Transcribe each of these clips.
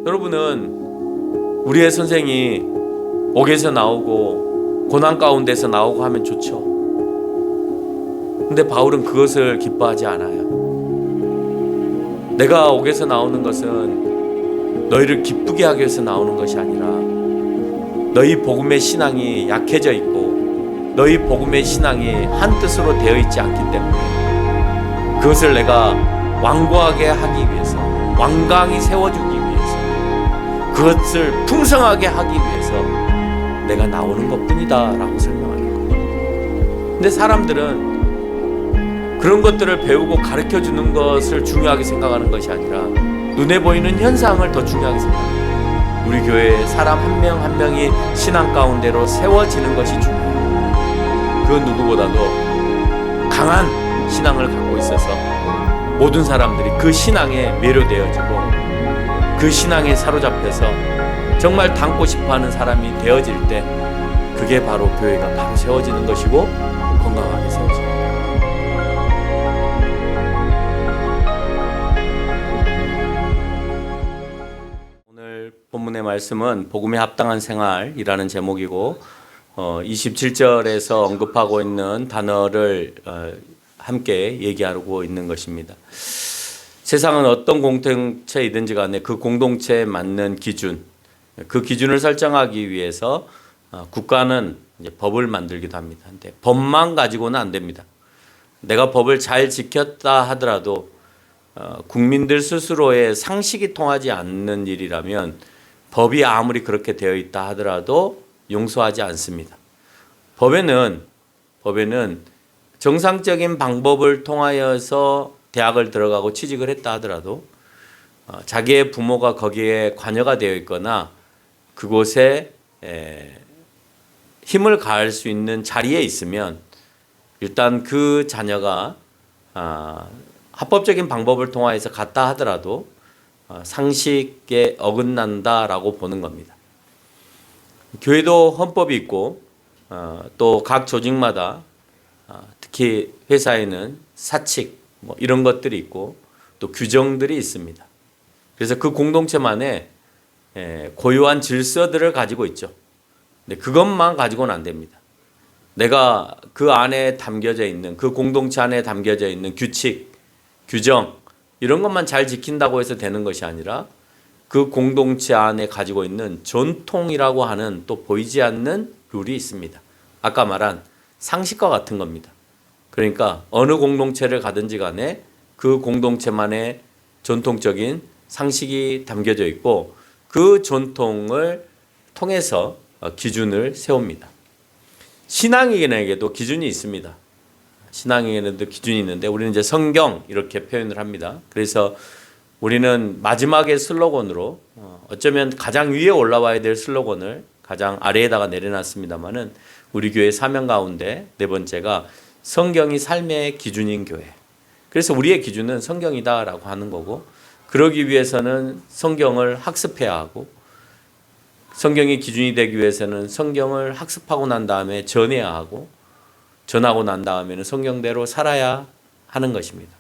여러분은 우리의 선생이 옥에서 나오고 고난 가운데서 나오고 하면 좋죠. 근데 바울은 그것을 기뻐하지 않아요. 내가 옥에서 나오는 것은 너희를 기쁘게 하기 위해서 나오는 것이 아니라 너희 복음의 신앙이 약해져 있고 너희 복음의 신앙이 한 뜻으로 되어 있지 않기 때문에 그것을 내가 완고하게 하기 위해서, 완강히 세워주기 위해서, 그것을 풍성하게 하기 위해서 내가 나오는 것뿐이다 라고 설명하는 거예요. 근데 사람들은 그런 것들을 배우고 가르쳐주는 것을 중요하게 생각하는 것이 아니라 눈에 보이는 현상을 더 중요하게 생각합니다. 우리 교회에 사람 한 명 한 명이 신앙 가운데로 세워지는 것이 중요해요. 그 누구보다도 강한 신앙을 갖고 있어서 모든 사람들이 그 신앙에 매료되어지고 그 신앙에 사로잡혀서 정말 닮고 싶어하는 사람이 되어질 때 그게 바로 교회가 바로 세워지는 것이고 건강하게 세워집니다. 오늘 본문의 말씀은 복음에 합당한 생활이라는 제목이고 27절에서 언급하고 있는 단어를 함께 얘기하고 있는 것입니다. 세상은 어떤 공동체이든지 간에 그 공동체에 맞는 기준, 그 기준을 설정하기 위해서 국가는 이제 법을 만들기도 합니다. 근데 법만 가지고는 안 됩니다. 내가 법을 잘 지켰다 하더라도 국민들 스스로의 상식이 통하지 않는 일이라면 법이 아무리 그렇게 되어 있다 하더라도 용서하지 않습니다. 법에는 정상적인 방법을 통하여서 대학을 들어가고 취직을 했다 하더라도 자기의 부모가 거기에 관여가 되어 있거나 그곳에 힘을 가할 수 있는 자리에 있으면 일단 그 자녀가 합법적인 방법을 통하여서 갔다 하더라도 상식에 어긋난다라고 보는 겁니다. 교회도 헌법이 있고 또 각 조직마다 특히 회사에는 사칙 이런 것들이 있고 또 규정들이 있습니다. 그래서 그 공동체만의 고유한 질서들을 가지고 있죠. 근데 그것만 가지고는 안 됩니다. 내가 그 안에 담겨져 있는 그 공동체 안에 담겨져 있는 규칙, 규정 이런 것만 잘 지킨다고 해서 되는 것이 아니라 그 공동체 안에 가지고 있는 전통이라고 하는 또 보이지 않는 룰이 있습니다. 아까 말한 상식과 같은 겁니다. 그러니까 어느 공동체를 가든지 간에 그 공동체만의 전통적인 상식이 담겨져 있고 그 전통을 통해서 기준을 세웁니다. 신앙인에게도 기준이 있습니다. 신앙인에게도 기준이 있는데 우리는 이제 성경 이렇게 표현을 합니다. 그래서 우리는 마지막에 슬로건으로 어쩌면 가장 위에 올라와야 될 슬로건을 가장 아래에다가 내려놨습니다만은 우리 교회 사명 가운데 네 번째가 성경이 삶의 기준인 교회. 그래서 우리의 기준은 성경이다라고 하는 거고 그러기 위해서는 성경을 학습해야 하고 성경이 기준이 되기 위해서는 성경을 학습하고 난 다음에 전해야 하고 전하고 난 다음에는 성경대로 살아야 하는 것입니다.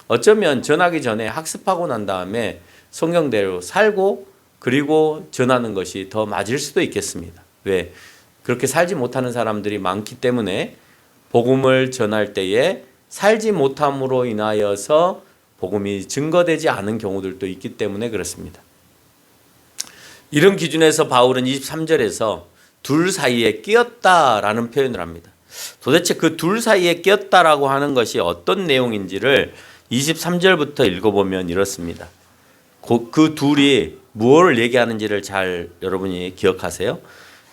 어쩌면 전하기 전에 학습하고 난 다음에 성경대로 살고 그리고 전하는 것이 더 맞을 수도 있겠습니다. 왜? 그렇게 살지 못하는 사람들이 많기 때문에 복음을 전할 때에 살지 못함으로 인하여서 복음이 증거되지 않은 경우들도 있기 때문에 그렇습니다. 이런 기준에서 바울은 23절에서 둘 사이에 끼었다라는 표현을 합니다. 도대체 그 둘 사이에 끼었다라고 하는 것이 어떤 내용인지를 23절부터 읽어보면 이렇습니다. 그 둘이 무엇을 얘기하는지를 잘 여러분이 기억하세요?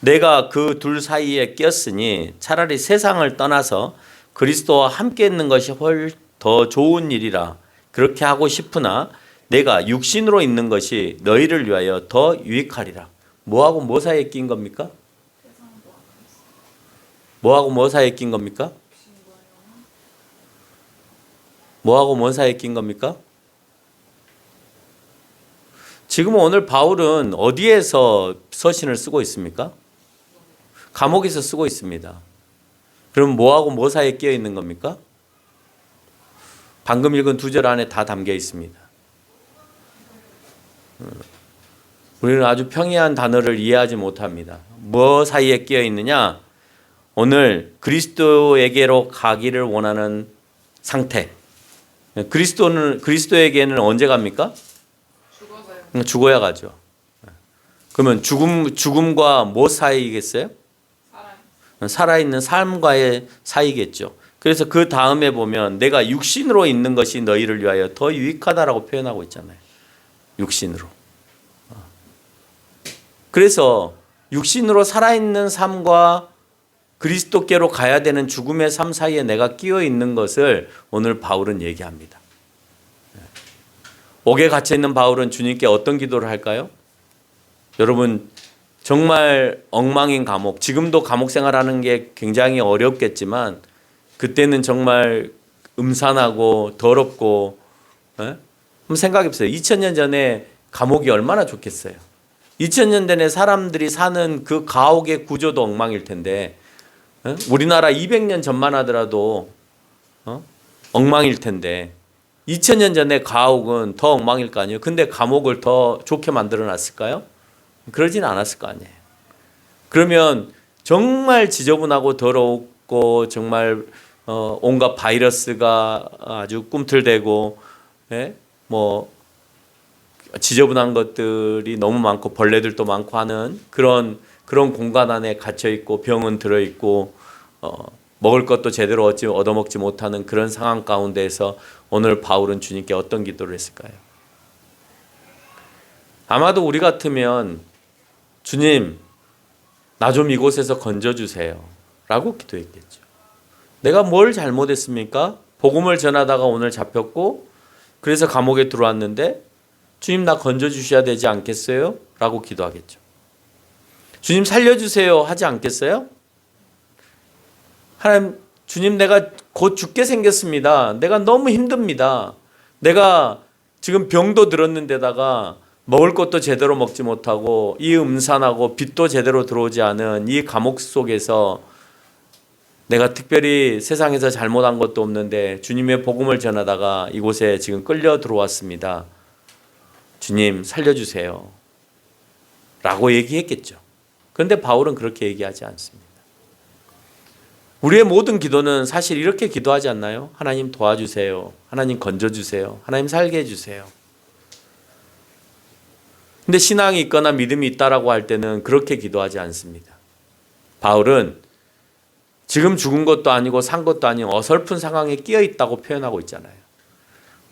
내가 그 둘 사이에 끼었으니 차라리 세상을 떠나서 그리스도와 함께 있는 것이 훨 더 좋은 일이라 그렇게 하고 싶으나 내가 육신으로 있는 것이 너희를 위하여 더 유익하리라. 뭐하고 뭐 사이에 낀 겁니까? 뭐하고 뭐 사이에 낀 겁니까? 뭐하고 뭔 사이에 낀 겁니까? 지금 오늘 바울은 어디에서 서신을 쓰고 있습니까? 감옥에서 쓰고 있습니다. 그럼 뭐하고 뭐 사이에 끼어 있는 겁니까? 방금 읽은 2절 안에 다 담겨 있습니다. 우리는 아주 평이한 단어를 이해하지 못합니다. 뭐 사이에 끼어 있느냐? 오늘 그리스도에게로 가기를 원하는 상태. 그리스도에게는 언제 갑니까? 죽어야 가죠. 그러면 죽음과 뭐 사이겠어요? 살아있는 삶과의 사이겠죠. 그래서 그 다음에 보면 내가 육신으로 있는 것이 너희를 위하여 더 유익하다라고 표현하고 있잖아요. 육신으로. 그래서 육신으로 살아있는 삶과 그리스도께로 가야 되는 죽음의 삶 사이에 내가 끼어 있는 것을 오늘 바울은 얘기합니다. 옥에 갇혀 있는 바울은 주님께 어떤 기도를 할까요? 여러분 정말 엉망인 감옥, 지금도 감옥 생활하는 게 굉장히 어렵겠지만 그때는 정말 음산하고 더럽고, 한번 생각해 보세요. 2000년 전에 감옥이 얼마나 좋겠어요. 2000년 전에 사람들이 사는 그 가옥의 구조도 엉망일 텐데, 우리나라 200년 전만 하더라도 엉망일 텐데 2000년 전에 가옥은 더 엉망일 거 아니에요. 근데 감옥을 더 좋게 만들어 놨을까요? 그러진 않았을 거 아니에요. 그러면 정말 지저분하고 더럽고 정말 온갖 바이러스가 아주 꿈틀대고, 뭐 지저분한 것들이 너무 많고 벌레들도 많고 하는 그런 공간 안에 갇혀 있고 병은 들어 있고 먹을 것도 제대로 얻어먹지 못하는 그런 상황 가운데에서 오늘 바울은 주님께 어떤 기도를 했을까요? 아마도 우리 같으면 주님, 나 좀 이곳에서 건져주세요 라고 기도했겠죠. 내가 뭘 잘못했습니까? 복음을 전하다가 오늘 잡혔고 그래서 감옥에 들어왔는데 주님 나 건져주셔야 되지 않겠어요? 라고 기도하겠죠. 주님 살려주세요 하지 않겠어요? 하나님, 주님 내가 곧 죽게 생겼습니다. 내가 너무 힘듭니다. 내가 지금 병도 들었는데다가 먹을 것도 제대로 먹지 못하고 이 음산하고 빛도 제대로 들어오지 않은 이 감옥 속에서 내가 특별히 세상에서 잘못한 것도 없는데 주님의 복음을 전하다가 이곳에 지금 끌려 들어왔습니다. 주님 살려주세요 라고 얘기했겠죠. 그런데 바울은 그렇게 얘기하지 않습니다. 우리의 모든 기도는 사실 이렇게 기도하지 않나요? 하나님 도와주세요. 하나님 건져주세요. 하나님 살게 해주세요. 근데 신앙이 있거나 믿음이 있다라고 할 때는 그렇게 기도하지 않습니다. 바울은 지금 죽은 것도 아니고 산 것도 아닌 어설픈 상황에 끼어 있다고 표현하고 있잖아요.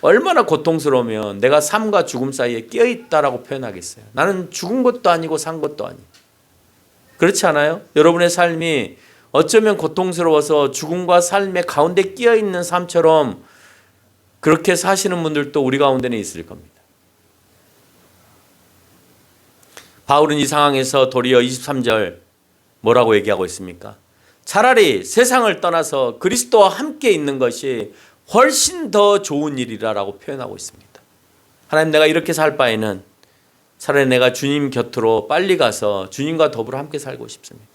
얼마나 고통스러우면 내가 삶과 죽음 사이에 끼어 있다라고 표현하겠어요. 나는 죽은 것도 아니고 산 것도 아니고. 그렇지 않아요? 여러분의 삶이 어쩌면 고통스러워서 죽음과 삶의 가운데 끼어 있는 삶처럼 그렇게 사시는 분들도 우리 가운데는 있을 겁니다. 바울은 이 상황에서 도리어 23절 뭐라고 얘기하고 있습니까? 차라리 세상을 떠나서 그리스도와 함께 있는 것이 훨씬 더 좋은 일이라고 표현하고 있습니다. 하나님 내가 이렇게 살 바에는 차라리 내가 주님 곁으로 빨리 가서 주님과 더불어 함께 살고 싶습니다.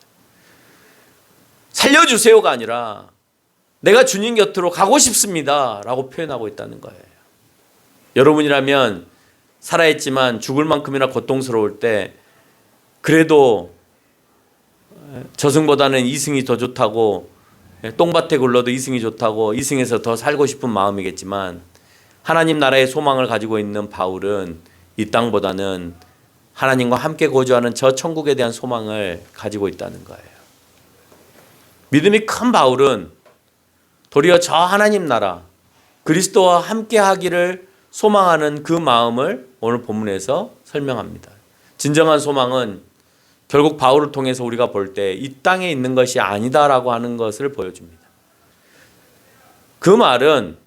살려주세요가 아니라 내가 주님 곁으로 가고 싶습니다 라고 표현하고 있다는 거예요. 여러분이라면 살아있지만 죽을 만큼이나 고통스러울 때 그래도 저승보다는 이승이 더 좋다고, 똥밭에 굴러도 이승이 좋다고 이승에서 더 살고 싶은 마음이겠지만 하나님 나라의 소망을 가지고 있는 바울은 이 땅보다는 하나님과 함께 거주하는 저 천국에 대한 소망을 가지고 있다는 거예요. 믿음이 큰 바울은 도리어 저 하나님 나라 그리스도와 함께 하기를 소망하는 그 마음을 오늘 본문에서 설명합니다. 진정한 소망은 결국 바울을 통해서 우리가 볼 때 이 땅에 있는 것이 아니다라고 하는 것을 보여줍니다. 그 말은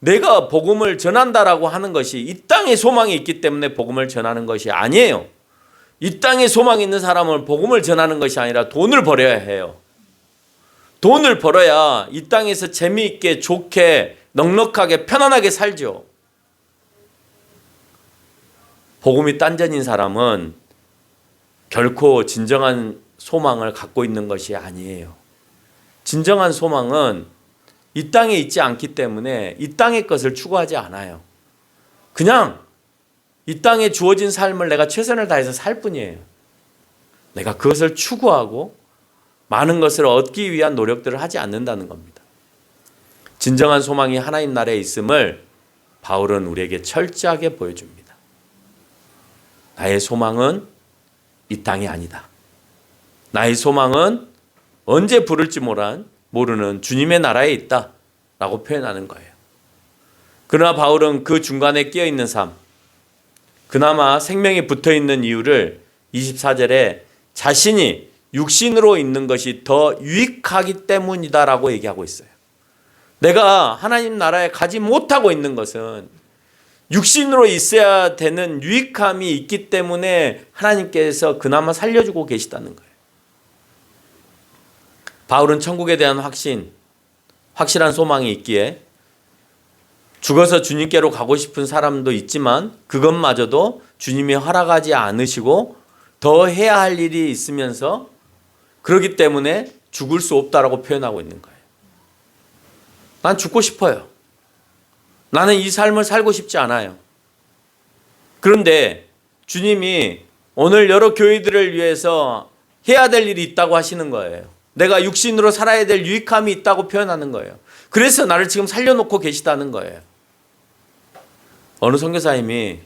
내가 복음을 전한다라고 하는 것이 이 땅에 소망이 있기 때문에 복음을 전하는 것이 아니에요. 이 땅에 소망이 있는 사람은 복음을 전하는 것이 아니라 돈을 벌어야 해요. 돈을 벌어야 이 땅에서 재미있게 좋게 넉넉하게 편안하게 살죠. 복음이 딴전인 사람은 결코 진정한 소망을 갖고 있는 것이 아니에요. 진정한 소망은 이 땅에 있지 않기 때문에 이 땅의 것을 추구하지 않아요. 그냥 이 땅에 주어진 삶을 내가 최선을 다해서 살 뿐이에요. 내가 그것을 추구하고 많은 것을 얻기 위한 노력들을 하지 않는다는 겁니다. 진정한 소망이 하나님 나라에 있음을 바울은 우리에게 철저하게 보여줍니다. 나의 소망은 이 땅이 아니다. 나의 소망은 언제 부를지 모르는 주님의 나라에 있다 라고 표현하는 거예요. 그러나 바울은 그 중간에 끼어 있는 삶, 그나마 생명이 붙어 있는 이유를 24절에 자신이 육신으로 있는 것이 더 유익하기 때문이다라고 얘기하고 있어요. 내가 하나님 나라에 가지 못하고 있는 것은 육신으로 있어야 되는 유익함이 있기 때문에 하나님께서 그나마 살려주고 계시다는 거예요. 바울은 천국에 대한 확실한 소망이 있기에 죽어서 주님께로 가고 싶은 사람도 있지만 그것마저도 주님이 허락하지 않으시고 더 해야 할 일이 있으면서 그렇기 때문에 죽을 수 없다라고 표현하고 있는 거예요. 난 죽고 싶어요. 나는 이 삶을 살고 싶지 않아요. 그런데 주님이 오늘 여러 교회들을 위해서 해야 될 일이 있다고 하시는 거예요. 내가 육신으로 살아야 될 유익함이 있다고 표현하는 거예요. 그래서 나를 지금 살려놓고 계시다는 거예요. 어느 선교사님이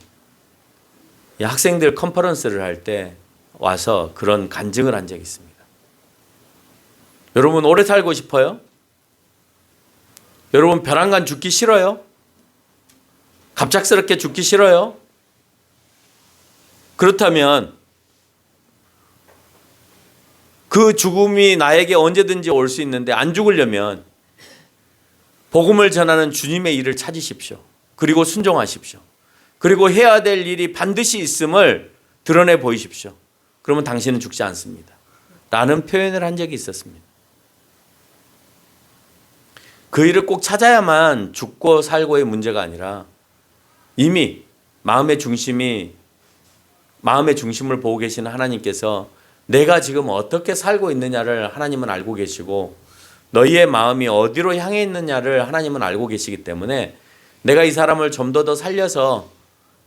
학생들 컨퍼런스를 할 때 와서 그런 간증을 한 적이 있습니다. 여러분 오래 살고 싶어요? 여러분 벼랑간 죽기 싫어요? 갑작스럽게 죽기 싫어요? 그렇다면 그 죽음이 나에게 언제든지 올 수 있는데 안 죽으려면 복음을 전하는 주님의 일을 찾으십시오. 그리고 순종하십시오. 그리고 해야 될 일이 반드시 있음을 드러내 보이십시오. 그러면 당신은 죽지 않습니다. 라는 표현을 한 적이 있었습니다. 그 일을 꼭 찾아야만 죽고 살고의 문제가 아니라 이미 마음의 중심을 보고 계시는 하나님께서 내가 지금 어떻게 살고 있느냐를 하나님은 알고 계시고 너희의 마음이 어디로 향해 있느냐를 하나님은 알고 계시기 때문에 내가 이 사람을 좀 더 살려서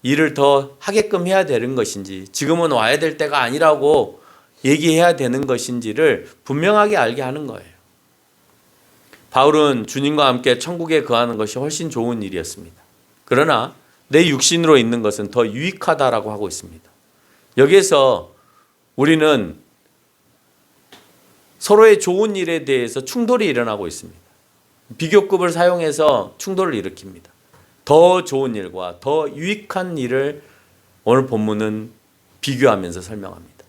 일을 더 하게끔 해야 되는 것인지 지금은 와야 될 때가 아니라고 얘기해야 되는 것인지를 분명하게 알게 하는 거예요. 바울은 주님과 함께 천국에 거하는 것이 훨씬 좋은 일이었습니다. 그러나 내 육신으로 있는 것은 더 유익하다라고 하고 있습니다. 여기에서 우리는 서로의 좋은 일에 대해서 충돌이 일어나고 있습니다. 비교급을 사용해서 충돌을 일으킵니다. 더 좋은 일과 더 유익한 일을 오늘 본문은 비교하면서 설명합니다.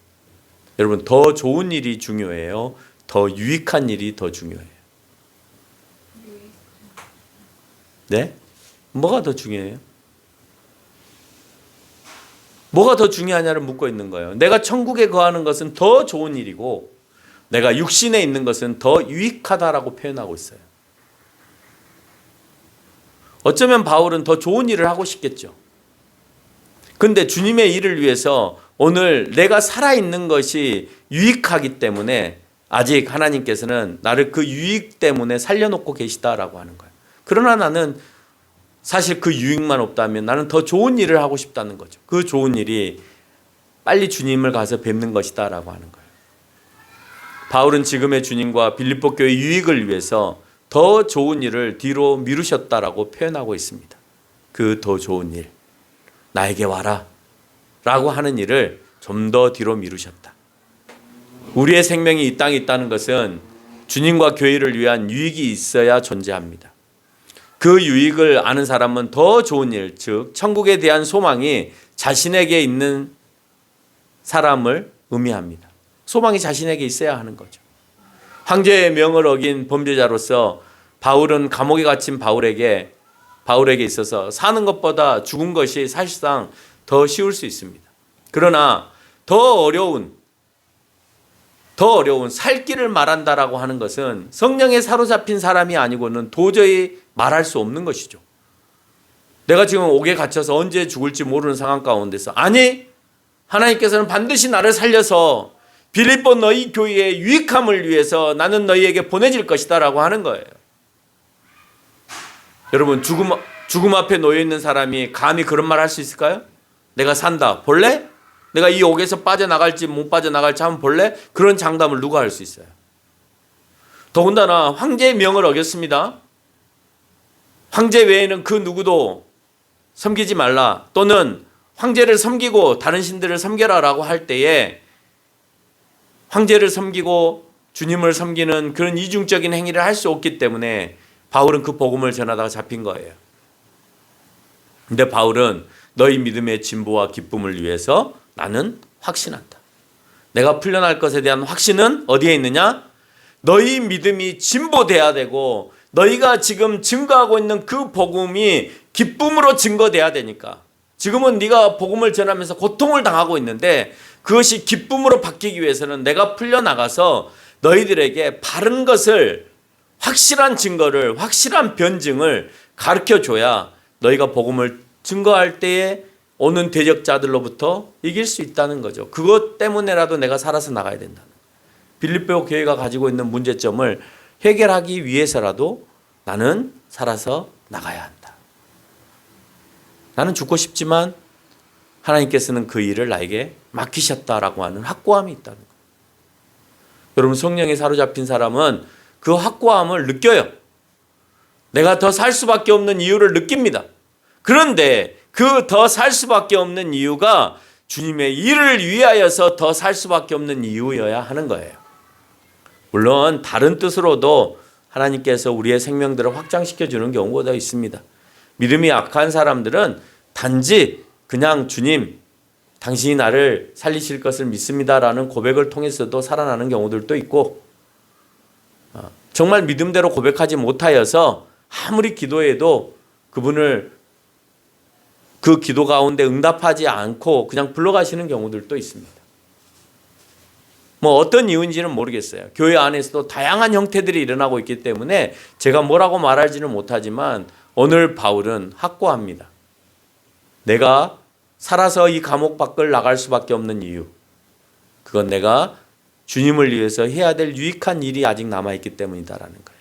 여러분 더 좋은 일이 중요해요? 더 유익한 일이 더 중요해요? 네? 뭐가 더 중요해요? 뭐가 더 중요하냐를 묻고 있는 거예요. 내가 천국에 거하는 것은 더 좋은 일이고 내가 육신에 있는 것은 더 유익하다라고 표현하고 있어요. 어쩌면 바울은 더 좋은 일을 하고 싶겠죠. 그런데 주님의 일을 위해서 오늘 내가 살아있는 것이 유익하기 때문에 아직 하나님께서는 나를 그 유익 때문에 살려놓고 계시다라고 하는 거예요. 그러나 나는 사실 그 유익만 없다면 나는 더 좋은 일을 하고 싶다는 거죠. 그 좋은 일이 빨리 주님을 가서 뵙는 것이다라고 하는 거예요. 바울은 지금의 주님과 빌립보 교회 유익을 위해서 더 좋은 일을 뒤로 미루셨다라고 표현하고 있습니다. 그 더 좋은 일, 나에게 와라 라고 하는 일을 좀 더 뒤로 미루셨다. 우리의 생명이 이 땅에 있다는 것은 주님과 교회를 위한 유익이 있어야 존재합니다. 그 유익을 아는 사람은 더 좋은 일, 즉 천국에 대한 소망이 자신에게 있는 사람을 의미합니다. 소망이 자신에게 있어야 하는 거죠. 황제의 명을 어긴 범죄자로서 바울은 감옥에 갇힌 바울에게 있어서 사는 것보다 죽은 것이 사실상 더 쉬울 수 있습니다. 그러나 더 어려운 살 길을 말한다라고 하는 것은 성령에 사로잡힌 사람이 아니고는 도저히 말할 수 없는 것이죠. 내가 지금 옥에 갇혀서 언제 죽을지 모르는 상황 가운데서 아니 하나님께서는 반드시 나를 살려서 빌립보 너희 교회의 유익함을 위해서 나는 너희에게 보내질 것이다 라고 하는 거예요. 여러분 죽음 앞에 놓여 있는 사람이 감히 그런 말 할 수 있을까요? 내가 산다. 볼래? 내가 이 옥에서 빠져나갈지 못 빠져나갈지 한번 볼래? 그런 장담을 누가 할 수 있어요? 더군다나 황제의 명을 어겼습니다. 황제 외에는 그 누구도 섬기지 말라, 또는 황제를 섬기고 다른 신들을 섬겨라라고 할 때에 황제를 섬기고 주님을 섬기는 그런 이중적인 행위를 할 수 없기 때문에 바울은 그 복음을 전하다가 잡힌 거예요. 근데 바울은 너희 믿음의 진보와 기쁨을 위해서 나는 확신한다. 내가 풀려날 것에 대한 확신은 어디에 있느냐? 너희 믿음이 진보돼야 되고 너희가 지금 증거하고 있는 그 복음이 기쁨으로 증거돼야 되니까. 지금은 네가 복음을 전하면서 고통을 당하고 있는데 그것이 기쁨으로 바뀌기 위해서는 내가 풀려나가서 너희들에게 바른 것을, 확실한 증거를, 확실한 변증을 가르쳐줘야 너희가 복음을 증거할 때에 오는 대적자들로부터 이길 수 있다는 거죠. 그것 때문에라도 내가 살아서 나가야 된다는 거예요. 빌립보 교회가 가지고 있는 문제점을 해결하기 위해서라도 나는 살아서 나가야 한다. 나는 죽고 싶지만 하나님께서는 그 일을 나에게 맡기셨다라고 하는 확고함이 있다는 거예요. 여러분, 성령에 사로잡힌 사람은 그 확고함을 느껴요. 내가 더 살 수밖에 없는 이유를 느낍니다. 그런데 그 더 살 수밖에 없는 이유가 주님의 일을 위하여서 더 살 수밖에 없는 이유여야 하는 거예요. 물론 다른 뜻으로도 하나님께서 우리의 생명들을 확장시켜 주는 경우가 있습니다. 믿음이 약한 사람들은 단지 그냥 주님, 당신이 나를 살리실 것을 믿습니다라는 고백을 통해서도 살아나는 경우들도 있고, 정말 믿음대로 고백하지 못하여서 아무리 기도해도 그분을 그 기도 가운데 응답하지 않고 그냥 불러가시는 경우들도 있습니다. 뭐 어떤 이유인지는 모르겠어요. 교회 안에서도 다양한 형태들이 일어나고 있기 때문에 제가 뭐라고 말할지는 못하지만 오늘 바울은 확고합니다. 내가 살아서 이 감옥 밖을 나갈 수밖에 없는 이유, 그건 내가 주님을 위해서 해야 될 유익한 일이 아직 남아있기 때문이다라는 거예요.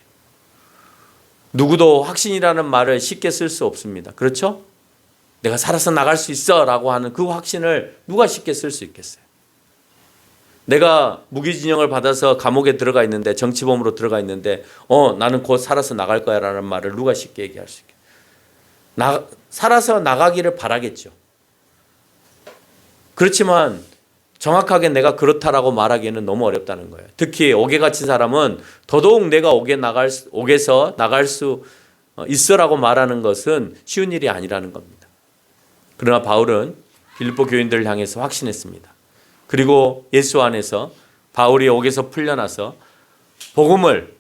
누구도 확신이라는 말을 쉽게 쓸 수 없습니다. 그렇죠? 내가 살아서 나갈 수 있어 라고 하는 그 확신을 누가 쉽게 쓸 수 있겠어요? 내가 무기징역을 받아서 감옥에 들어가 있는데, 정치범으로 들어가 있는데 나는 곧 살아서 나갈 거야 라는 말을 누가 쉽게 얘기할 수 있겠어요? 살아서 나가기를 바라겠죠. 그렇지만 정확하게 내가 그렇다라고 말하기에는 너무 어렵다는 거예요. 특히 옥에 갇힌 사람은 더더욱 내가 옥에서 나갈 수 있어라고 말하는 것은 쉬운 일이 아니라는 겁니다. 그러나 바울은 빌립보 교인들을 향해서 확신했습니다. 그리고 예수 안에서 바울이 옥에서 풀려나서 복음을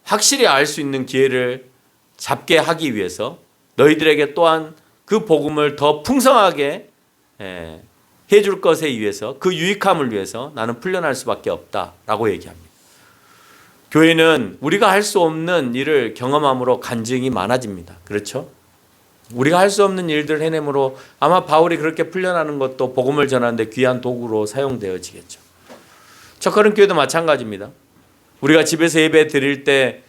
확실히 알 수 있는 기회를 잡게 하기 위해서 너희들에게 또한 그 복음을 더 풍성하게 해줄 것에 의해서, 그 유익함을 위해서 나는 풀려날 수밖에 없다라고 얘기합니다. 교회는 우리가 할 수 없는 일을 경험함으로 간증이 많아집니다. 그렇죠? 우리가 할 수 없는 일들 해냄으로 아마 바울이 그렇게 풀려나는 것도 복음을 전하는데 귀한 도구로 사용되어지겠죠. 첫걸음 교회도 마찬가지입니다. 우리가 집에서 예배 드릴 때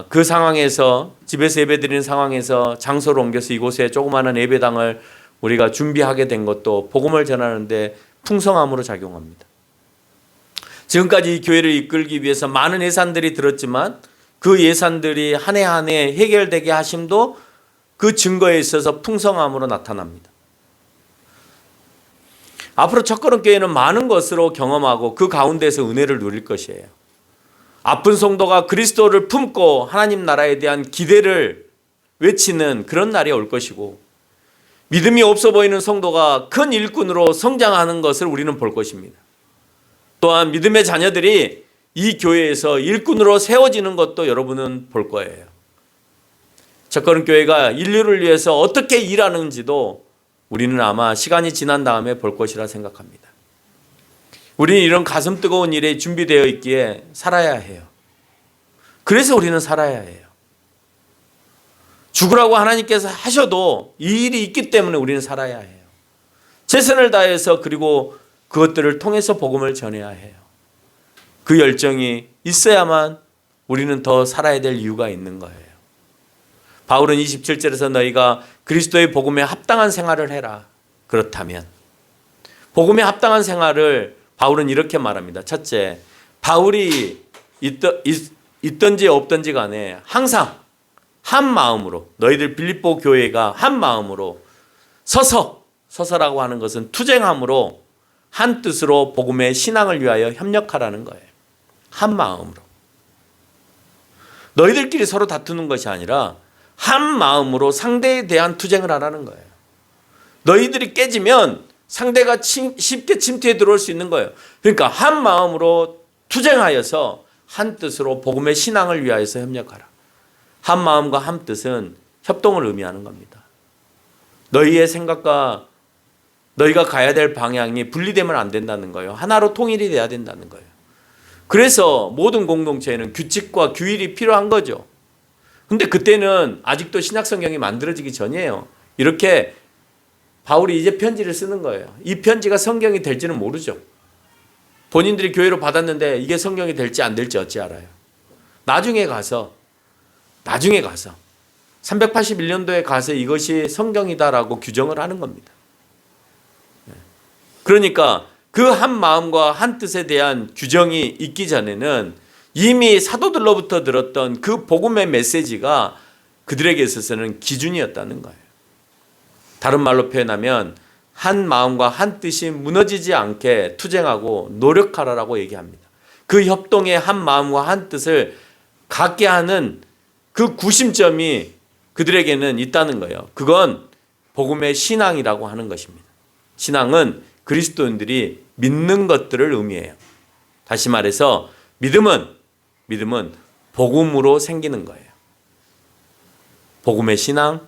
그 상황에서, 집에서 예배 드리는 상황에서 장소를 옮겨서 이곳에 조그마한 예배당을 우리가 준비하게 된 것도 복음을 전하는데 풍성함으로 작용합니다. 지금까지 이 교회를 이끌기 위해서 많은 예산들이 들었지만 그 예산들이 한 해 한 해 해결되게 하심도 그 증거에 있어서 풍성함으로 나타납니다. 앞으로 첫걸음 교회는 많은 것으로 경험하고 그 가운데서 은혜를 누릴 것이에요. 아픈 성도가 그리스도를 품고 하나님 나라에 대한 기대를 외치는 그런 날이 올 것이고, 믿음이 없어 보이는 성도가 큰 일꾼으로 성장하는 것을 우리는 볼 것입니다. 또한 믿음의 자녀들이 이 교회에서 일꾼으로 세워지는 것도 여러분은 볼 거예요. 첫걸음 교회가 인류를 위해서 어떻게 일하는지도 우리는 아마 시간이 지난 다음에 볼 것이라 생각합니다. 우리는 이런 가슴 뜨거운 일에 준비되어 있기에 살아야 해요. 그래서 우리는 살아야 해요. 죽으라고 하나님께서 하셔도 이 일이 있기 때문에 우리는 살아야 해요. 최선을 다해서, 그리고 그것들을 통해서 복음을 전해야 해요. 그 열정이 있어야만 우리는 더 살아야 될 이유가 있는 거예요. 바울은 27절에서 너희가 그리스도의 복음에 합당한 생활을 해라, 그렇다면 복음에 합당한 생활을 바울은 이렇게 말합니다. 첫째, 바울이 있든지 없든지 간에 항상 한 마음으로, 너희들 빌립보 교회가 한 마음으로 서서라고 하는 것은 투쟁함으로 한 뜻으로 복음의 신앙을 위하여 협력하라는 거예요. 한 마음으로. 너희들끼리 서로 다투는 것이 아니라 한 마음으로 상대에 대한 투쟁을 하라는 거예요. 너희들이 깨지면 상대가 쉽게 침투해 들어올 수 있는 거예요. 그러니까 한 마음으로 투쟁하여서 한 뜻으로 복음의 신앙을 위하여서 협력하라. 한 마음과 한 뜻은 협동을 의미하는 겁니다. 너희의 생각과 너희가 가야 될 방향이 분리되면 안 된다는 거예요. 하나로 통일이 돼야 된다는 거예요. 그래서 모든 공동체에는 규칙과 규율이 필요한 거죠. 근데 그때는 아직도 신약 성경이 만들어지기 전이에요. 이렇게 바울이 이제 편지를 쓰는 거예요. 이 편지가 성경이 될지는 모르죠. 본인들이 교회로 받았는데 이게 성경이 될지 안 될지 어찌 알아요. 나중에 가서 381년도에 가서 이것이 성경이다라고 규정을 하는 겁니다. 그러니까 그 한 마음과 한 뜻에 대한 규정이 있기 전에는 이미 사도들로부터 들었던 그 복음의 메시지가 그들에게 있어서는 기준이었다는 거예요. 다른 말로 표현하면 한 마음과 한 뜻이 무너지지 않게 투쟁하고 노력하라라고 얘기합니다. 그 협동의 한 마음과 한 뜻을 갖게 하는 그 구심점이 그들에게는 있다는 거예요. 그건 복음의 신앙이라고 하는 것입니다. 신앙은 그리스도인들이 믿는 것들을 의미해요. 다시 말해서 믿음은 복음으로 생기는 거예요. 복음의 신앙,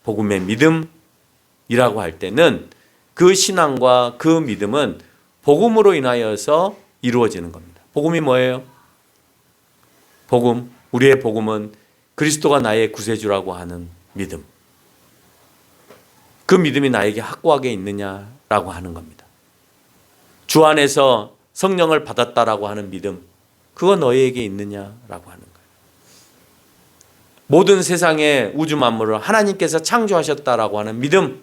복음의 믿음이라고 할 때는 그 신앙과 그 믿음은 복음으로 인하여서 이루어지는 겁니다. 복음이 뭐예요? 우리의 복음은 그리스도가 나의 구세주라고 하는 믿음. 그 믿음이 나에게 확고하게 있느냐라고 하는 겁니다. 주 안에서 성령을 받았다라고 하는 믿음, 그거 너희에게 있느냐라고 하는 거예요. 모든 세상의 우주 만물을 하나님께서 창조하셨다라고 하는 믿음,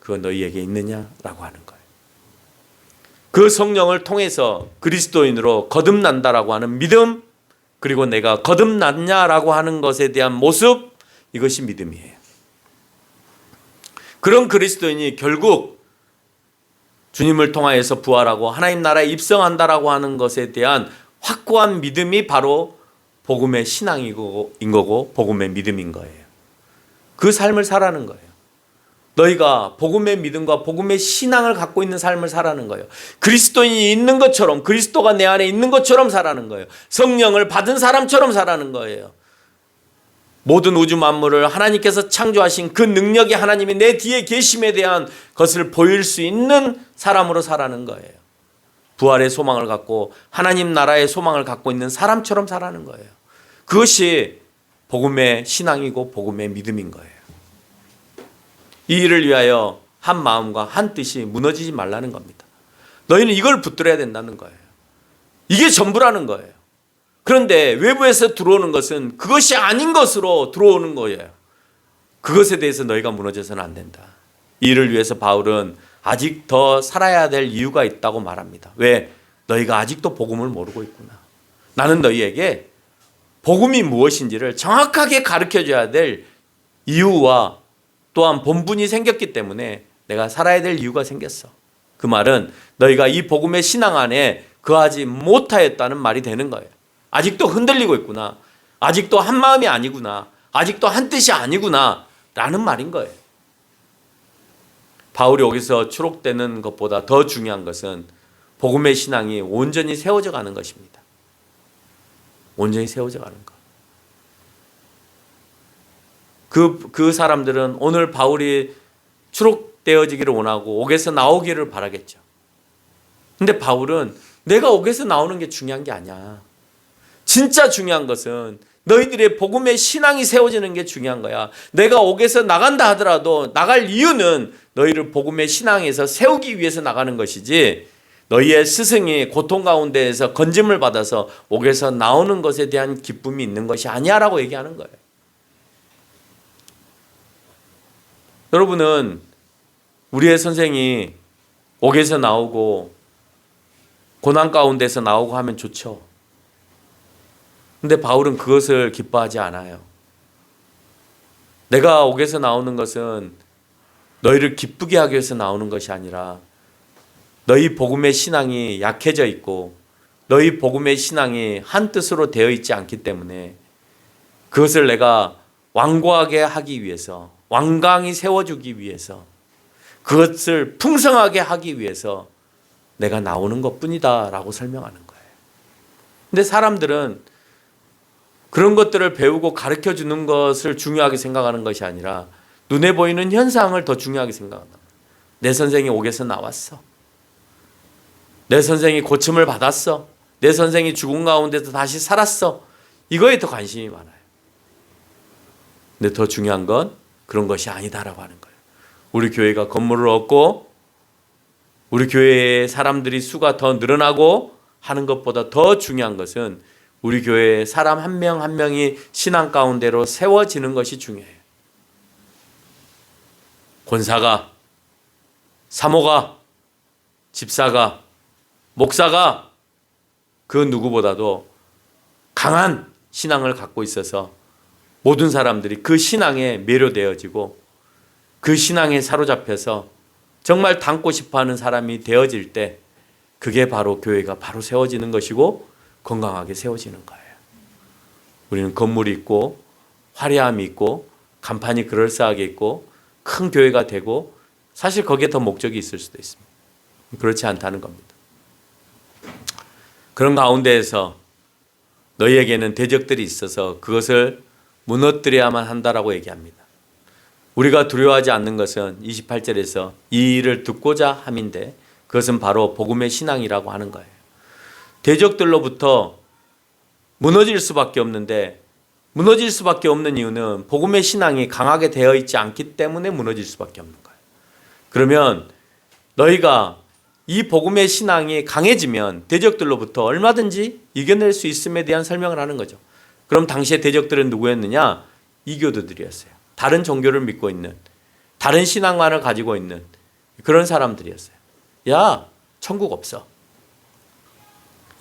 그거 너희에게 있느냐라고 하는 거예요. 그 성령을 통해서 그리스도인으로 거듭난다라고 하는 믿음, 그리고 내가 거듭났냐라고 하는 것에 대한 모습, 이것이 믿음이에요. 그런 그리스도인이 결국 주님을 통하여서 부활하고 하나님 나라에 입성한다라고 하는 것에 대한 확고한 믿음이 바로 복음의 신앙인 거고 복음의 믿음인 거예요. 그 삶을 살아는 거예요. 너희가 복음의 믿음과 복음의 신앙을 갖고 있는 삶을 살아는 거예요. 그리스도인이 있는 것처럼, 그리스도가 내 안에 있는 것처럼 살아는 거예요. 성령을 받은 사람처럼 살아는 거예요. 모든 우주 만물을 하나님께서 창조하신 그 능력이 하나님이 내 뒤에 계심에 대한 것을 보일 수 있는 사람으로 살아는 거예요. 부활의 소망을 갖고 하나님 나라의 소망을 갖고 있는 사람처럼 살아는 거예요. 그것이 복음의 신앙이고 복음의 믿음인 거예요. 이 일을 위하여 한 마음과 한 뜻이 무너지지 말라는 겁니다. 너희는 이걸 붙들어야 된다는 거예요. 이게 전부라는 거예요. 그런데 외부에서 들어오는 것은 그것이 아닌 것으로 들어오는 거예요. 그것에 대해서 너희가 무너져서는 안 된다. 이 일을 위해서 바울은 아직 더 살아야 될 이유가 있다고 말합니다. 왜? 너희가 아직도 복음을 모르고 있구나. 나는 너희에게 복음이 무엇인지를 정확하게 가르쳐줘야 될 이유와 또한 본분이 생겼기 때문에 내가 살아야 될 이유가 생겼어. 그 말은 너희가 이 복음의 신앙 안에 거하지 못하였다는 말이 되는 거예요. 아직도 흔들리고 있구나. 아직도 한 마음이 아니구나. 아직도 한 뜻이 아니구나. 라는 말인 거예요. 바울이 여기서 추록되는 것보다 더 중요한 것은 복음의 신앙이 온전히 세워져 가는 것입니다. 온전히 세워져 가는 것. 그 사람들은 오늘 바울이 추록되어지기를 원하고 옥에서 나오기를 바라겠죠. 근데 바울은 내가 옥에서 나오는 게 중요한 게 아니야. 진짜 중요한 것은 너희들의 복음의 신앙이 세워지는 게 중요한 거야. 내가 옥에서 나간다 하더라도 나갈 이유는 너희를 복음의 신앙에서 세우기 위해서 나가는 것이지, 너희의 스승이 고통 가운데에서 건짐을 받아서 옥에서 나오는 것에 대한 기쁨이 있는 것이 아니야 라고 얘기하는 거예요. 여러분은 우리의 선생이 옥에서 나오고 고난 가운데서 나오고 하면 좋죠. 근데 바울은 그것을 기뻐하지 않아요. 내가 옥에서 나오는 것은 너희를 기쁘게 하기 위해서 나오는 것이 아니라 너희 복음의 신앙이 약해져 있고 너희 복음의 신앙이 한 뜻으로 되어 있지 않기 때문에 그것을 내가 완고하게 하기 위해서, 완강히 세워주기 위해서, 그것을 풍성하게 하기 위해서 내가 나오는 것뿐이다 라고 설명하는 거예요. 근데 사람들은 그런 것들을 배우고 가르쳐 주는 것을 중요하게 생각하는 것이 아니라 눈에 보이는 현상을 더 중요하게 생각한다. 내 선생이 옥에서 나왔어. 내 선생이 고침을 받았어. 내 선생이 죽은 가운데서 다시 살았어. 이거에 더 관심이 많아요. 근데 더 중요한 건 그런 것이 아니다라고 하는 거예요. 우리 교회가 건물을 얻고 우리 교회의 사람들이 수가 더 늘어나고 하는 것보다 더 중요한 것은 우리 교회의 사람 한 명 한 명이 신앙 가운데로 세워지는 것이 중요해요. 권사가, 사모가, 집사가, 목사가 그 누구보다도 강한 신앙을 갖고 있어서 모든 사람들이 그 신앙에 매료되어지고 그 신앙에 사로잡혀서 정말 닮고 싶어하는 사람이 되어질 때 그게 바로 교회가 바로 세워지는 것이고 건강하게 세워지는 거예요. 우리는 건물이 있고 화려함이 있고 간판이 그럴싸하게 있고 큰 교회가 되고 사실 거기에 더 목적이 있을 수도 있습니다. 그렇지 않다는 겁니다. 그런 가운데에서 너희에게는 대적들이 있어서 그것을 무너뜨려야만 한다라고 얘기합니다. 우리가 두려워하지 않는 것은 28절에서 이 일을 듣고자 함인데 그것은 바로 복음의 신앙이라고 하는 거예요. 대적들로부터 무너질 수밖에 없는데 무너질 수밖에 없는 이유는 복음의 신앙이 강하게 되어 있지 않기 때문에 무너질 수밖에 없는 거예요. 그러면 너희가 이 복음의 신앙이 강해지면 대적들로부터 얼마든지 이겨낼 수 있음에 대한 설명을 하는 거죠. 그럼 당시의 대적들은 누구였느냐? 이교도들이었어요. 다른 종교를 믿고 있는, 다른 신앙관을 가지고 있는 그런 사람들이었어요. 야, 천국 없어.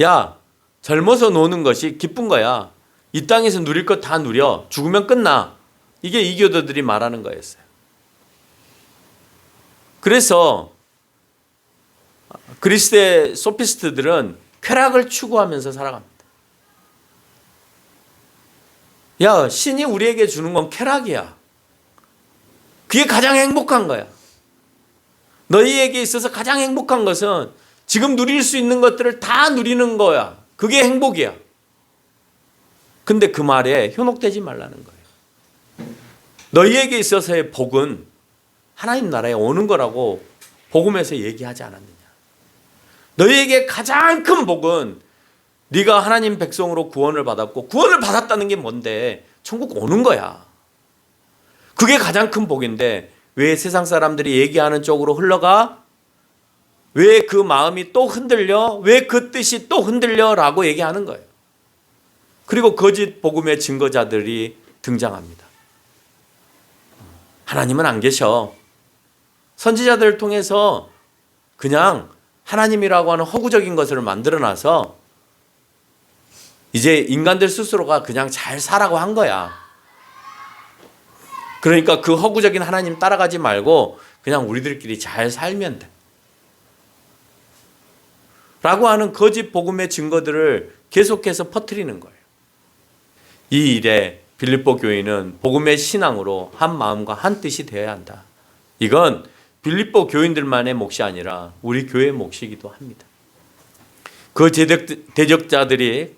야, 젊어서 노는 것이 기쁜 거야. 이 땅에서 누릴 것 다 누려. 죽으면 끝나. 이게 이교도들이 말하는 거였어요. 그래서 그리스의 소피스트들은 쾌락을 추구하면서 살아갑니다. 야, 신이 우리에게 주는 건 쾌락이야. 그게 가장 행복한 거야. 너희에게 있어서 가장 행복한 것은 지금 누릴 수 있는 것들을 다 누리는 거야. 그게 행복이야. 근데 그 말에 현혹되지 말라는 거예요. 너희에게 있어서의 복은 하나님 나라에 오는 거라고 복음에서 얘기하지 않았느냐. 너희에게 가장 큰 복은 네가 하나님 백성으로 구원을 받았고 구원을 받았다는 게 뭔데? 천국 오는 거야. 그게 가장 큰 복인데 왜 세상 사람들이 얘기하는 쪽으로 흘러가? 왜 그 마음이 또 흔들려? 왜 그 뜻이 또 흔들려? 라고 얘기하는 거예요. 그리고 거짓 복음의 증거자들이 등장합니다. 하나님은 안 계셔. 선지자들을 통해서 그냥 하나님이라고 하는 허구적인 것을 만들어놔서 이제 인간들 스스로가 그냥 잘 살라고 한 거야. 그러니까 그 허구적인 하나님 따라가지 말고 그냥 우리들끼리 잘 살면 돼. 라고 하는 거짓 복음의 증거들을 계속해서 퍼뜨리는 거예요. 이 일에 빌립보 교인은 복음의 신앙으로 한 마음과 한 뜻이 되어야 한다. 이건 빌립보 교인들만의 몫이 아니라 우리 교회의 몫이기도 합니다. 그 대적자들이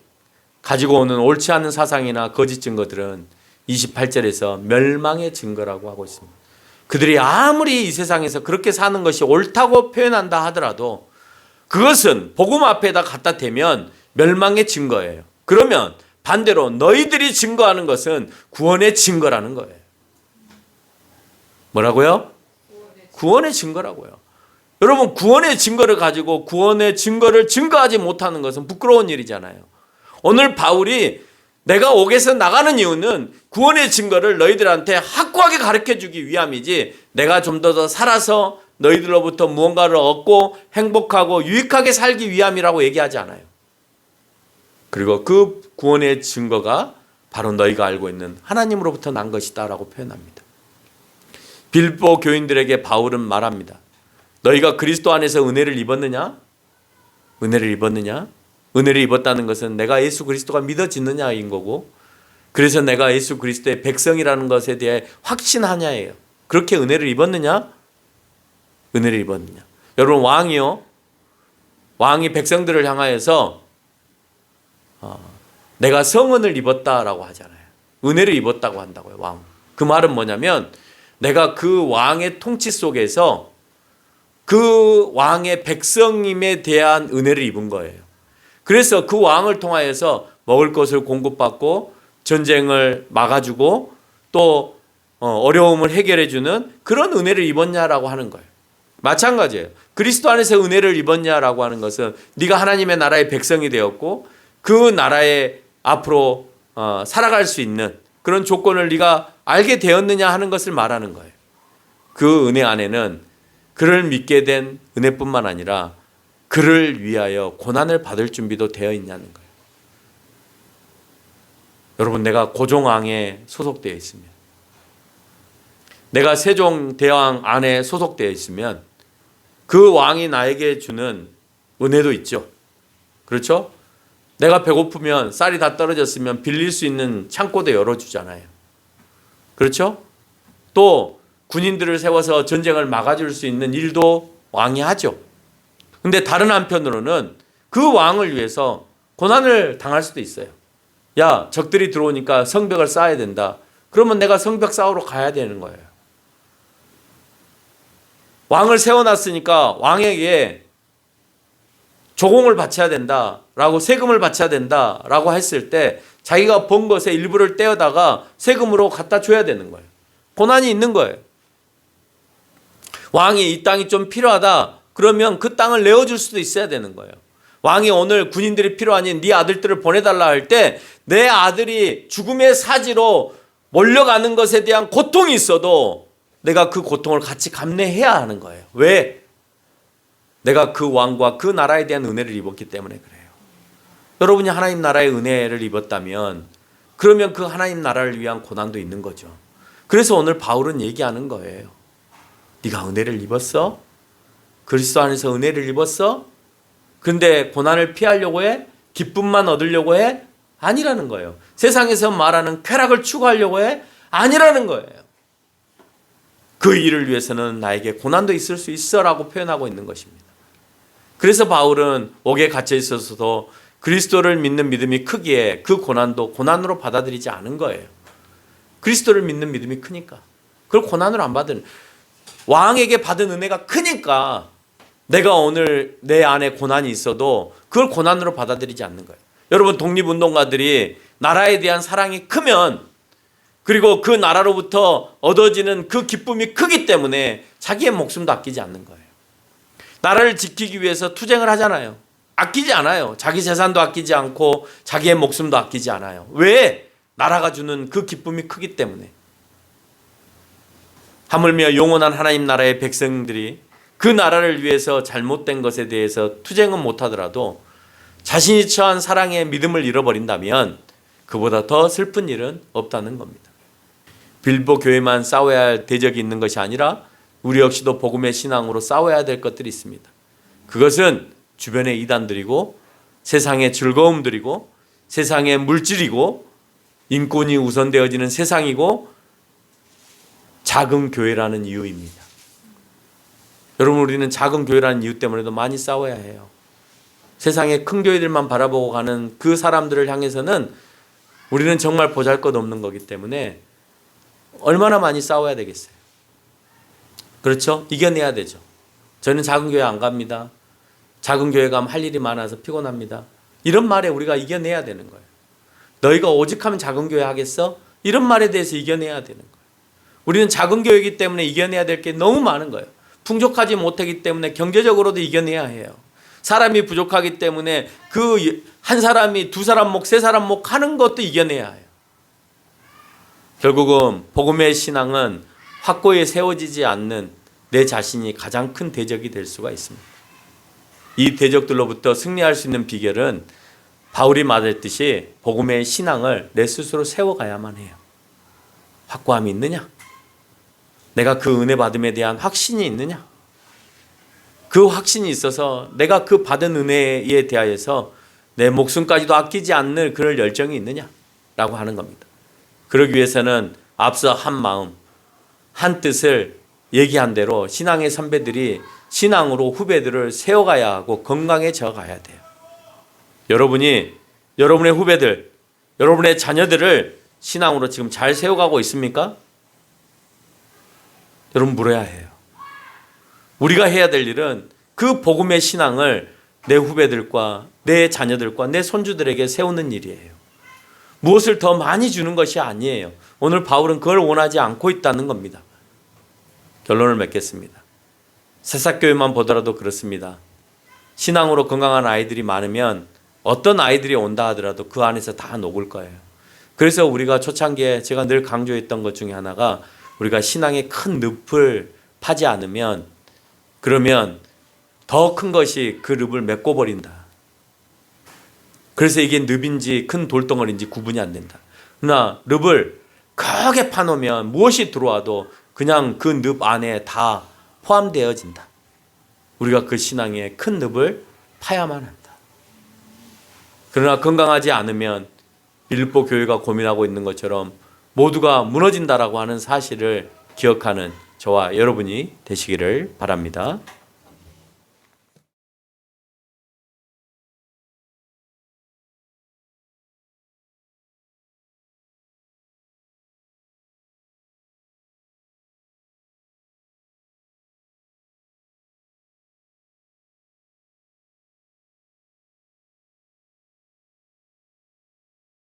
가지고 오는 옳지 않은 사상이나 거짓 증거들은 28절에서 멸망의 증거라고 하고 있습니다. 그들이 아무리 이 세상에서 그렇게 사는 것이 옳다고 표현한다 하더라도 그것은 복음 앞에다 갖다 대면 멸망의 증거예요. 그러면 반대로 너희들이 증거하는 것은 구원의 증거라는 거예요. 뭐라고요? 구원의 증거라고요. 여러분, 구원의 증거를 가지고 구원의 증거를 증거하지 못하는 것은 부끄러운 일이잖아요. 오늘 바울이 내가 옥에서 나가는 이유는 구원의 증거를 너희들한테 확고하게 가르쳐주기 위함이지 내가 좀 더 살아서 너희들로부터 무언가를 얻고 행복하고 유익하게 살기 위함이라고 얘기하지 않아요. 그리고 그 구원의 증거가 바로 너희가 알고 있는 하나님으로부터 난 것이다 라고 표현합니다. 빌보 교인들에게 바울은 말합니다. 너희가 그리스도 안에서 은혜를 입었느냐? 은혜를 입었느냐? 은혜를 입었다는 것은 내가 예수 그리스도가 믿어지느냐인 거고, 그래서 내가 예수 그리스도의 백성이라는 것에 대해 확신하냐예요. 그렇게 은혜를 입었느냐? 은혜를 입었느냐? 여러분, 왕이 백성들을 향하여서 내가 성은을 입었다라고 하잖아요. 은혜를 입었다고 한다고요. 왕. 그 말은 뭐냐면 내가 그 왕의 통치 속에서 그 왕의 백성임에 대한 은혜를 입은 거예요. 그래서 그 왕을 통하여서 먹을 것을 공급받고 전쟁을 막아주고 또 어려움을 해결해주는 그런 은혜를 입었냐라고 하는 거예요. 마찬가지예요. 그리스도 안에서 은혜를 입었냐라고 하는 것은 네가 하나님의 나라의 백성이 되었고 그 나라에 앞으로 살아갈 수 있는 그런 조건을 네가 알게 되었느냐 하는 것을 말하는 거예요. 그 은혜 안에는 그를 믿게 된 은혜뿐만 아니라 그를 위하여 고난을 받을 준비도 되어 있냐는 거예요. 여러분, 내가 고종왕에 소속되어 있으면, 내가 세종대왕 안에 소속되어 있으면 그 왕이 나에게 주는 은혜도 있죠. 그렇죠? 내가 배고프면 쌀이 다 떨어졌으면 빌릴 수 있는 창고도 열어주잖아요. 그렇죠? 또 군인들을 세워서 전쟁을 막아줄 수 있는 일도 왕이 하죠. 근데 다른 한편으로는 그 왕을 위해서 고난을 당할 수도 있어요. 야, 적들이 들어오니까 성벽을 쌓아야 된다. 그러면 내가 성벽 쌓으러 가야 되는 거예요. 왕을 세워놨으니까 왕에게 조공을 바쳐야 된다라고, 세금을 바쳐야 된다라고 했을 때 자기가 번 것의 일부를 떼어다가 세금으로 갖다 줘야 되는 거예요. 고난이 있는 거예요. 왕이 이 땅이 좀 필요하다 그러면 그 땅을 내어줄 수도 있어야 되는 거예요. 왕이 오늘 군인들이 필요하니 네 아들들을 보내달라 할 때 내 아들이 죽음의 사지로 몰려가는 것에 대한 고통이 있어도 내가 그 고통을 같이 감내해야 하는 거예요. 왜? 내가 그 왕과 그 나라에 대한 은혜를 입었기 때문에 그래요. 여러분이 하나님 나라의 은혜를 입었다면 그러면 그 하나님 나라를 위한 고난도 있는 거죠. 그래서 오늘 바울은 얘기하는 거예요. 네가 은혜를 입었어? 그리스도 안에서 은혜를 입었어? 근데 고난을 피하려고 해? 기쁨만 얻으려고 해? 아니라는 거예요. 세상에서 말하는 쾌락을 추구하려고 해? 아니라는 거예요. 그 일을 위해서는 나에게 고난도 있을 수 있어 라고 표현하고 있는 것입니다. 그래서 바울은 옥에 갇혀 있어서도 그리스도를 믿는 믿음이 크기에 그 고난도 고난으로 받아들이지 않은 거예요. 그리스도를 믿는 믿음이 크니까. 그걸 고난으로 안 받은, 왕에게 받은 은혜가 크니까 내가 오늘 내 안에 고난이 있어도 그걸 고난으로 받아들이지 않는 거예요. 여러분, 독립운동가들이 나라에 대한 사랑이 크면, 그리고 그 나라로부터 얻어지는 그 기쁨이 크기 때문에 자기의 목숨도 아끼지 않는 거예요. 나라를 지키기 위해서 투쟁을 하잖아요. 아끼지 않아요. 자기 재산도 아끼지 않고 자기의 목숨도 아끼지 않아요. 왜? 나라가 주는 그 기쁨이 크기 때문에. 하물며 영원한 하나님 나라의 백성들이 그 나라를 위해서 잘못된 것에 대해서 투쟁은 못하더라도 자신이 처한 사랑의 믿음을 잃어버린다면 그보다 더 슬픈 일은 없다는 겁니다. 빌보 교회만 싸워야 할 대적이 있는 것이 아니라 우리 역시도 복음의 신앙으로 싸워야 될 것들이 있습니다. 그것은 주변의 이단들이고 세상의 즐거움들이고 세상의 물질이고 인권이 우선되어지는 세상이고 작은 교회라는 이유입니다. 여러분, 우리는 작은 교회라는 이유 때문에도 많이 싸워야 해요. 세상의 큰 교회들만 바라보고 가는 그 사람들을 향해서는 우리는 정말 보잘것없는 거기 때문에 얼마나 많이 싸워야 되겠어요. 그렇죠? 이겨내야 되죠. 저는 작은 교회 안 갑니다. 작은 교회 가면 할 일이 많아서 피곤합니다. 이런 말에 우리가 이겨내야 되는 거예요. 너희가 오직하면 작은 교회 하겠어? 이런 말에 대해서 이겨내야 되는 거예요. 우리는 작은 교회이기 때문에 이겨내야 될 게 너무 많은 거예요. 풍족하지 못하기 때문에 경제적으로도 이겨내야 해요. 사람이 부족하기 때문에 그 한 사람이 두 사람 목, 세 사람 목 하는 것도 이겨내야 해요. 결국은 복음의 신앙은 확고히 세워지지 않는 내 자신이 가장 큰 대적이 될 수가 있습니다. 이 대적들로부터 승리할 수 있는 비결은 바울이 말했듯이 복음의 신앙을 내 스스로 세워가야만 해요. 확고함이 있느냐? 내가 그 은혜 받음에 대한 확신이 있느냐? 그 확신이 있어서 내가 그 받은 은혜에 대하여서 내 목숨까지도 아끼지 않는 그런 열정이 있느냐? 라고 하는 겁니다. 그러기 위해서는 앞서 한 마음, 한 뜻을 얘기한 대로 신앙의 선배들이 신앙으로 후배들을 세워가야 하고 건강해져 가야 돼요. 여러분이 여러분의 후배들, 여러분의 자녀들을 신앙으로 지금 잘 세워가고 있습니까? 여러분 물어야 해요. 우리가 해야 될 일은 그 복음의 신앙을 내 후배들과 내 자녀들과 내 손주들에게 세우는 일이에요. 무엇을 더 많이 주는 것이 아니에요. 오늘 바울은 그걸 원하지 않고 있다는 겁니다. 결론을 맺겠습니다. 새싹교회만 보더라도 그렇습니다. 신앙으로 건강한 아이들이 많으면 어떤 아이들이 온다 하더라도 그 안에서 다 녹을 거예요. 그래서 우리가 초창기에 제가 늘 강조했던 것 중에 하나가 우리가 신앙의 큰 늪을 파지 않으면 그러면 더 큰 것이 그 늪을 메꿔 버린다. 그래서 이게 늪인지 큰 돌덩어리인지 구분이 안 된다. 그러나 늪을 크게 파놓으면 무엇이 들어와도 그냥 그 늪 안에 다 포함되어진다. 우리가 그 신앙의 큰 늪을 파야만 한다. 그러나 건강하지 않으면 빌립보 교회가 고민하고 있는 것처럼 모두가 무너진다라고 하는 사실을 기억하는 저와 여러분이 되시기를 바랍니다.